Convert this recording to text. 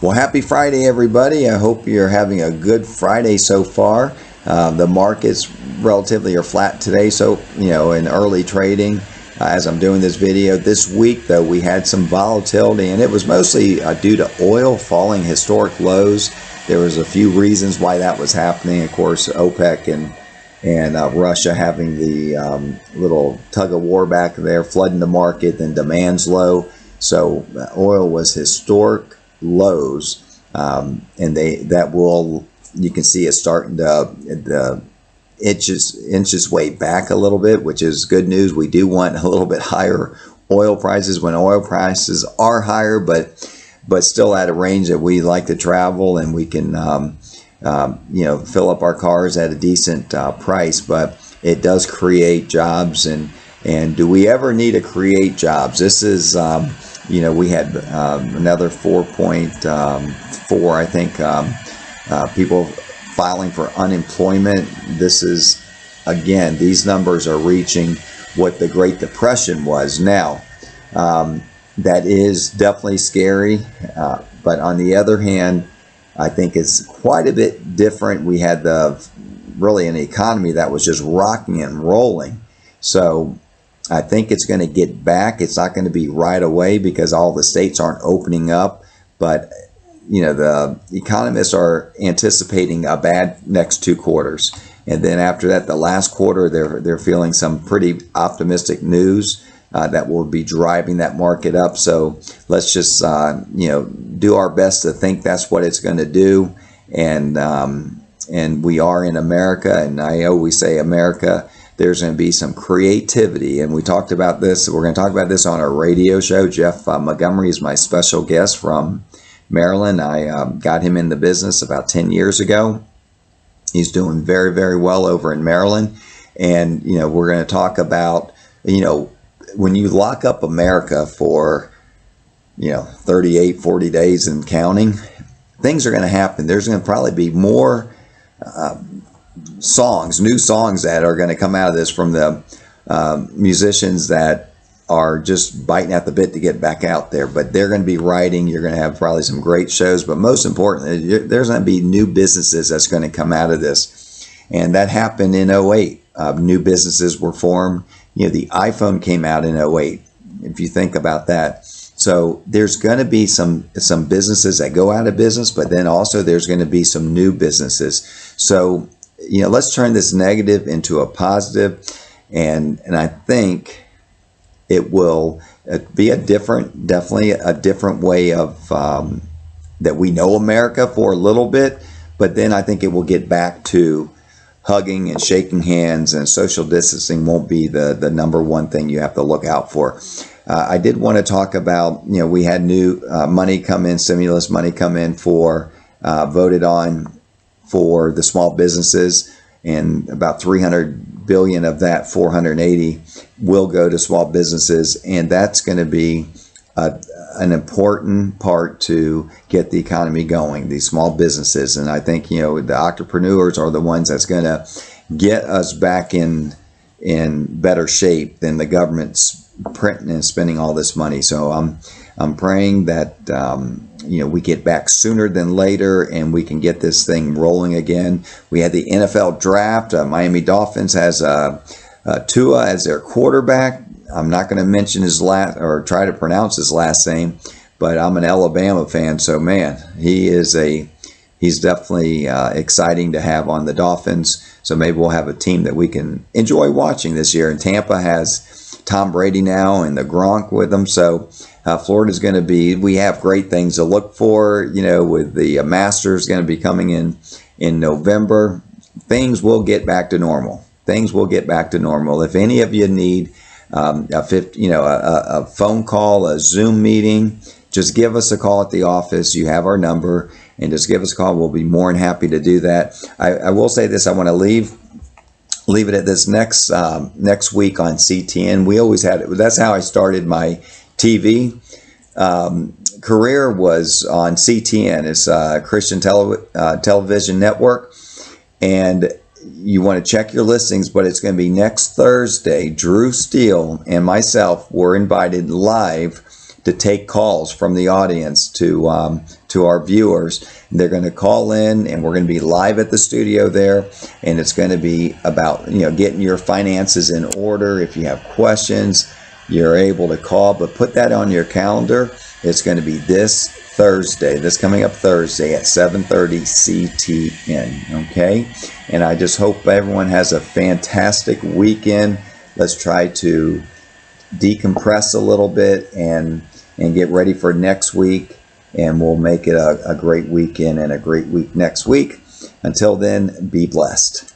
Well, happy Friday, everybody. I hope you're having a good Friday so far. The markets relatively are flat today, so, in early trading, as I'm doing this video. This week, though, we had some volatility, and it was mostly due to oil falling historic lows. There was a few reasons why that was happening. Of course, OPEC and Russia having the little tug of war back there, flooding the market, and demand's low. So oil was historic lows, and you can see it starting to inch its way back a little bit, which is good news. We do want a little bit higher oil prices when oil prices are higher, but still at a range that we like to travel, and we can fill up our cars at a decent price. But it does create jobs, and do we ever need to create jobs? This is we had another 4.4, I think, people filing for unemployment. This is, again, these numbers are reaching what the Great Depression was. Now, that is definitely scary, but on the other hand, I think it's quite a bit different. We had really an economy that was just rocking and rolling. So I think it's going to get back. It's not going to be right away because all the states aren't opening up. But, the economists are anticipating a bad next 2 quarters. And then after that, the last quarter, they're feeling some pretty optimistic news that will be driving that market up. So let's just, do our best to think that's what it's going to do. And we are in America. And I always say America, there's going to be some creativity. And we talked about this. We're going to talk about this on our radio show. Jeff Montgomery is my special guest from Maryland. I got him in the business about 10 years ago. He's doing very, very well over in Maryland. And, we're going to talk about, when you lock up America for, 38, 40 days and counting, things are going to happen. There's going to probably be more new songs that are going to come out of this from the musicians that are just biting at the bit to get back out there. But they're going to be writing. You're going to have probably some great shows. But most importantly, there's going to be new businesses that's going to come out of this. And that happened in '08. New businesses were formed. The iPhone came out in '08, if you think about that. So there's going to be some businesses that go out of business, but then also there's going to be some new businesses. So, let's turn this negative into a positive. And I think it will be definitely a different way of that we know America for a little bit, but then I think it will get back to hugging and shaking hands, and social distancing won't be the number one thing you have to look out for. I did want to talk about, we had new money come in, stimulus money come in voted on for the small businesses, and about 300 billion of that 480 will go to small businesses, and that's going to be an important part to get the economy going, these small businesses. And I think, the entrepreneurs are the ones that's going to get us back in better shape than the government's printing and spending all this money. So I'm praying that we get back sooner than later, and we can get this thing rolling again. We had the NFL draft. Miami Dolphins has Tua as their quarterback. I'm not going to mention his last or try to pronounce his last name, but I'm an Alabama fan, so man, he's definitely exciting to have on the Dolphins. So maybe we'll have a team that we can enjoy watching this year. And Tampa has Tom Brady now and the Gronk with them. So Florida's going to we have great things to look for, with the Masters going to be coming in November. Things will get back to normal. If any of you need a phone call, a Zoom meeting, just give us a call at the office. You have our number, and just give us a call. We'll be more than happy to do that. I will say this. I want to leave it at this next week on CTN. We always had it. That's how I started my TV career, was on CTN. It's a Christian television network, and you want to check your listings, but it's going to be next Thursday. Drew Steele and myself were invited live to take calls from the audience to our viewers. They're going to call in, and we're going to be live at the studio there, and it's going to be about getting your finances in order. If you have questions, you're able to call, but put that on your calendar. It's going to be this coming up Thursday at 7:30 CTN. Okay, and I just hope everyone has a fantastic weekend. Let's try to decompress a little bit and get ready for next week, and we'll make it a great weekend and a great week next week. Until then, be blessed.